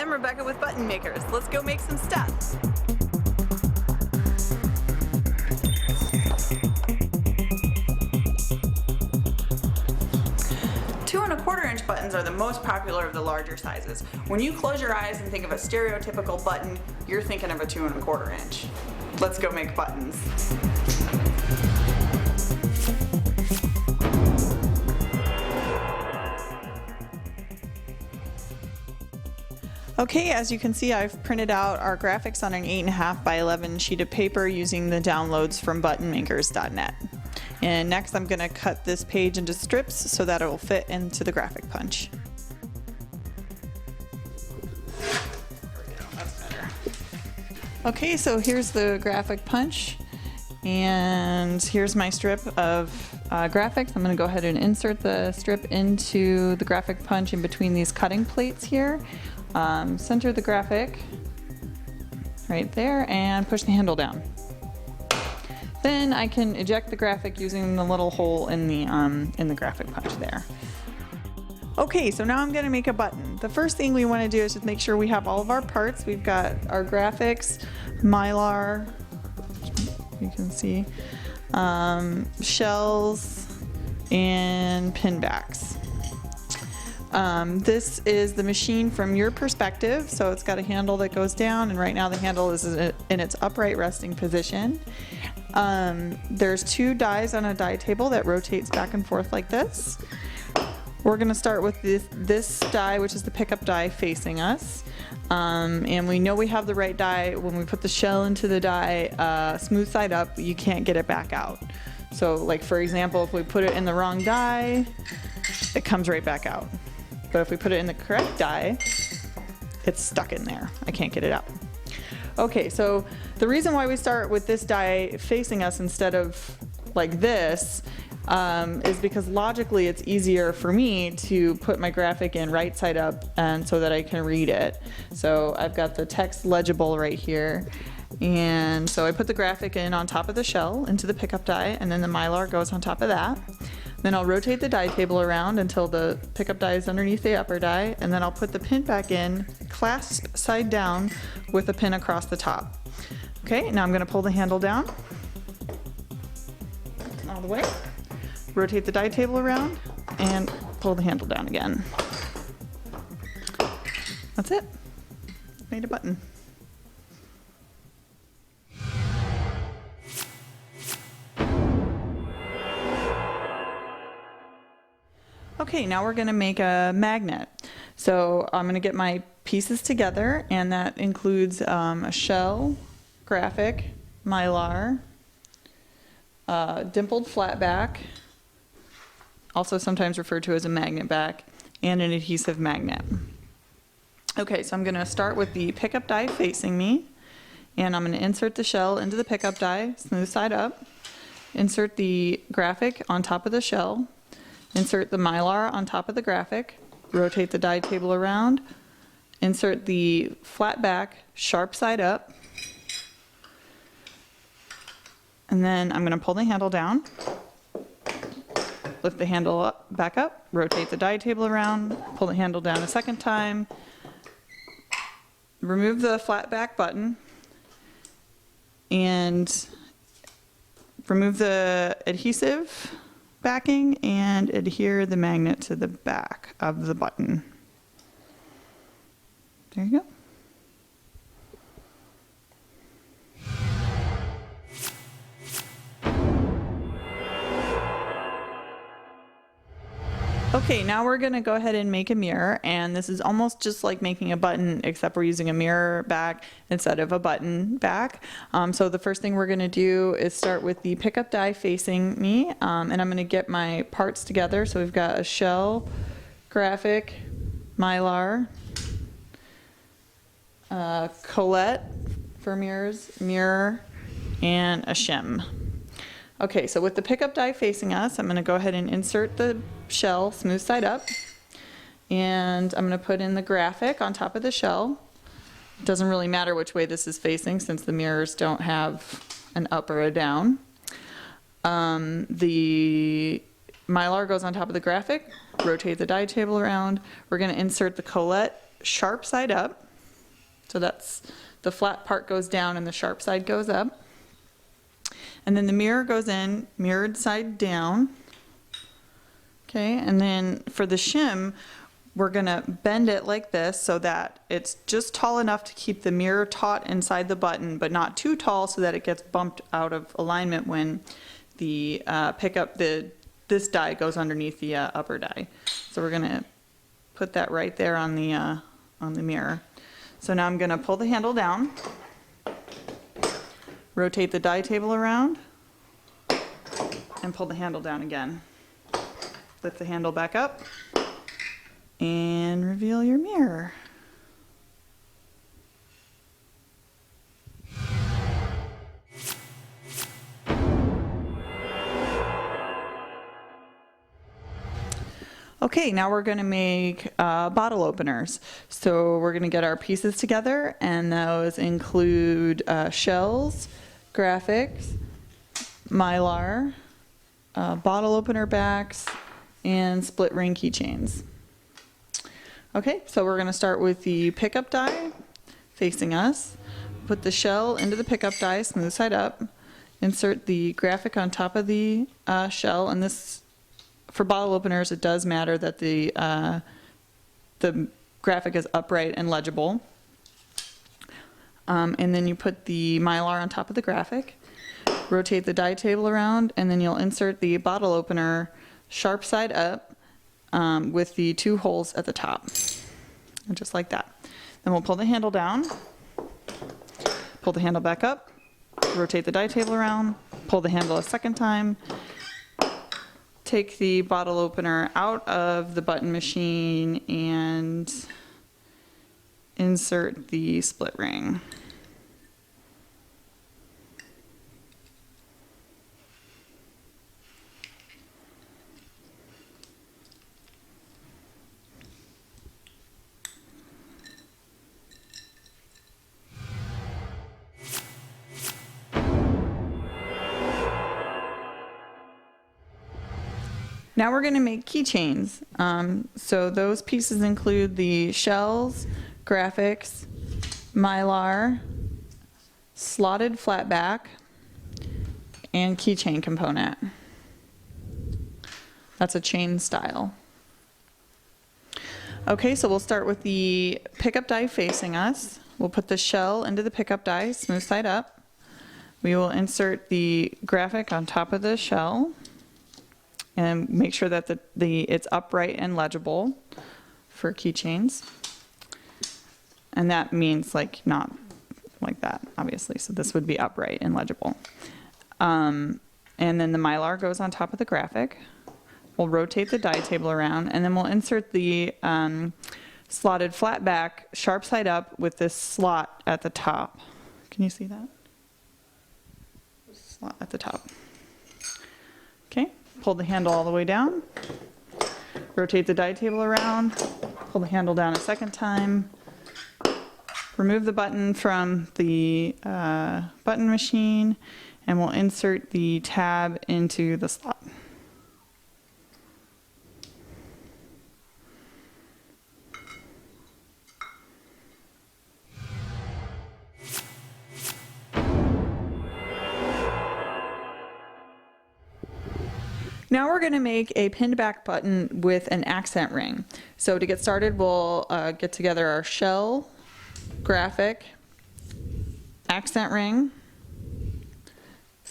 I'm Rebecca with Button Makers. Let's go make some stuff. 2 1/4-inch buttons are the most popular of the larger sizes. When you close your eyes and think of a stereotypical button, you're thinking of a 2 1/4-inch. Let's go make buttons. Okay, as you can see, I've printed out our graphics on an 8.5 by 11 sheet of paper using the downloads from buttonmakers.net. And next I'm going to cut this page into strips so that it will fit into the graphic punch. That's better. Okay, so here's the graphic punch, and here's my strip of graphics. I'm going to go ahead and insert the strip into the graphic punch in between these cutting plates here. Center the graphic right there and push the handle down. Then I can eject the graphic using the little hole in the graphic punch there. Okay, so now I'm going to make a button. The first thing we want to do is just make sure we have all of our parts. We've got our graphics, mylar, you can see, shells, and pin backs. This is the machine from your perspective, so it's got a handle that goes down, and right now the handle is in its upright resting position. There's 2 dies on a die table that rotates back and forth like this. We're going to start with this die, which is the pickup die facing us. And we know we have the right die when we put the shell into the die smooth side up. You can't get it back out. So like for example, if we put it in the wrong die, it comes right back out. But if we put it in the correct die, it's stuck in there. I can't get it out. Okay, so the reason why we start with this die facing us instead of like this is because logically it's easier for me to put my graphic in right side up and so that I can read it. So I've got the text legible right here. And so I put the graphic in on top of the shell into the pickup die, and then the mylar goes on top of that. Then I'll rotate the die table around until the pickup die is underneath the upper die, and then I'll put the pin back in, clasp side down with a pin across the top. Okay, now I'm going to pull the handle down all the way, rotate the die table around, and pull the handle down again. That's it. Made a button. Okay, now we're going to make a magnet. So I'm going to get my pieces together, and that includes a shell, graphic, mylar, dimpled flat back, also sometimes referred to as a magnet back, and an adhesive magnet. Okay, so I'm going to start with the pickup die facing me, and I'm going to insert the shell into the pickup die, smooth side up, insert the graphic on top of the shell, insert the mylar on top of the graphic, rotate the die table around, insert the flat back, sharp side up, and then I'm going to pull the handle down, lift the handle up, back up, rotate the die table around, pull the handle down a second time, remove the flat back button, and remove the adhesive backing and adhere the magnet to the back of the button. There you go. Okay, now we're going to go ahead and make a mirror, and this is almost just like making a button, except we're using a mirror back instead of a button back. So the first thing we're going to do is start with the pickup die facing me, and I'm going to get my parts together. So we've got a shell, graphic, mylar, colette for mirrors, mirror, and a shim. Okay, so with the pickup die facing us, I'm going to go ahead and insert the shell smooth side up, and I'm going to put in the graphic on top of the shell. It doesn't really matter which way this is facing since the mirrors don't have an up or a down. The mylar goes on top of the graphic, rotate the die table around. We're going to insert the colette sharp side up, So that's the flat part goes down and the sharp side goes up. And then the mirror goes in, mirrored side down. Okay, and then for the shim, we're gonna bend it like this so that it's just tall enough to keep the mirror taut inside the button, but not too tall so that it gets bumped out of alignment when the this die goes underneath the upper die. So we're gonna put that right there on the mirror. So now I'm gonna pull the handle down, rotate the die table around, and pull the handle down again. Lift the handle back up and reveal your mirror. Okay, now we're going to make bottle openers. So we're going to get our pieces together, and those include shells, graphics, mylar, bottle opener backs, and split ring keychains. Okay, so we're going to start with the pickup die facing us. Put the shell into the pickup die, smooth side up. Insert the graphic on top of the shell, and this, for bottle openers, it does matter that the graphic is upright and legible. And then you put the mylar on top of the graphic. Rotate the die table around, and then you'll insert the bottle opener sharp side up with the 2 holes at the top, and just like that. Then we'll pull the handle down, pull the handle back up, rotate the die table around, pull the handle a second time, take the bottle opener out of the button machine and insert the split ring. Now we're going to make keychains. So those pieces include the shells, graphics, mylar, slotted flat back, and keychain component. That's a chain style. Okay, so we'll start with the pickup die facing us. We'll put the shell into the pickup die, smooth side up. We will insert the graphic on top of the shell and make sure that it's upright and legible for keychains. And that means like not like that, obviously. So this would be upright and legible. And then the mylar goes on top of the graphic. We'll rotate the die table around, and then we'll insert the slotted flat back sharp side up with this slot at the top. Can you see that? Slot at the top. Okay. Pull the handle all the way down, rotate the die table around, pull the handle down a second time, remove the button from the button machine, and we'll insert the tab into the slot. Now we're going to make a pinned back button with an accent ring. So to get started, we'll get together our shell, graphic, accent ring,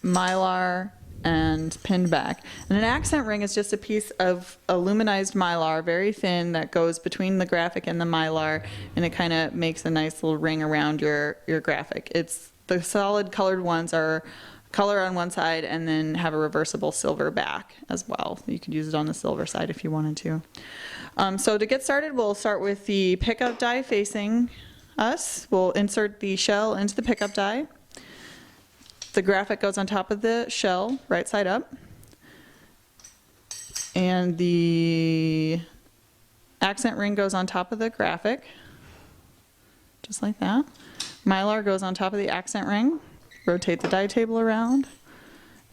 mylar, and pinned back. And an accent ring is just a piece of aluminized mylar, very thin, that goes between the graphic and the mylar, and it kind of makes a nice little ring around your graphic. It's the solid colored ones are color on one side and then have a reversible silver back as well. You could use it on the silver side if you wanted to. So to get started, we'll start with the pickup die facing us. We'll insert the shell into the pickup die. The graphic goes on top of the shell, right side up. And the accent ring goes on top of the graphic, just like that. Mylar goes on top of the accent ring. Rotate the die table around,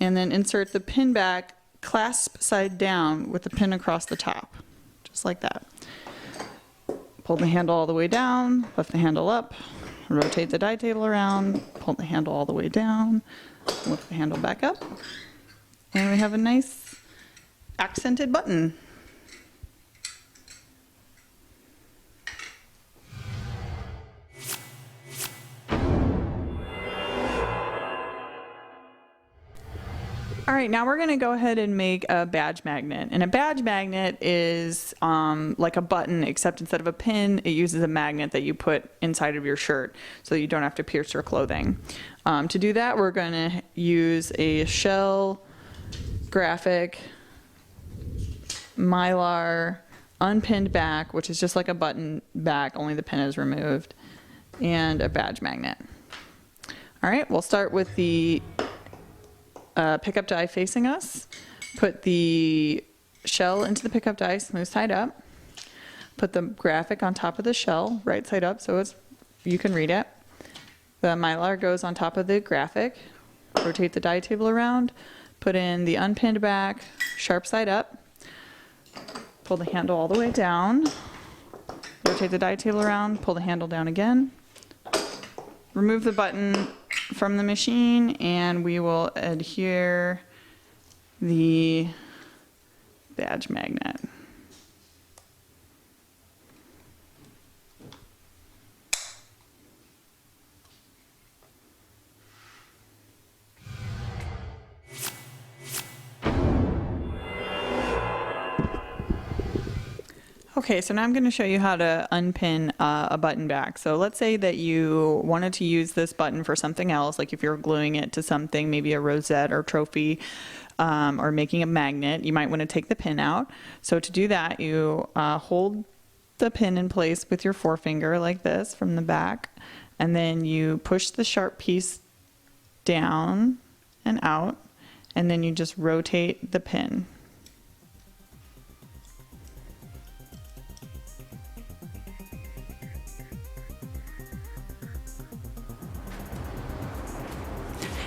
and then insert the pin back clasp side down with the pin across the top, just like that. Pull the handle all the way down, lift the handle up, rotate the die table around, pull the handle all the way down, lift the handle back up, and we have a nice accented button. All right, now we're going to go ahead and make a badge magnet. And a badge magnet is like a button, except instead of a pin, it uses a magnet that you put inside of your shirt so that you don't have to pierce your clothing. To do that, we're going to use a shell graphic, mylar, unpinned back, which is just like a button back, only the pin is removed, and a badge magnet. All right, we'll start with the pickup die facing us. Put the shell into the pickup die, smooth side up. Put the graphic on top of the shell, right side up, so you can read it. The mylar goes on top of the graphic. Rotate the die table around. Put in the unpinned back, sharp side up. Pull the handle all the way down. Rotate the die table around, pull the handle down again. Remove the button from the machine, and we will adhere the badge magnet. Okay, so now I'm going to show you how to unpin a button back. So let's say that you wanted to use this button for something else, like if you're gluing it to something, maybe a rosette or trophy, or making a magnet, you might want to take the pin out. So to do that, you hold the pin in place with your forefinger like this from the back, and then you push the sharp piece down and out, and then you just rotate the pin.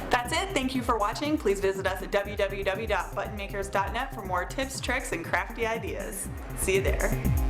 That's it. Thank you for watching. Please visit us at www.buttonmakers.net for more tips, tricks, and crafty ideas. See you there.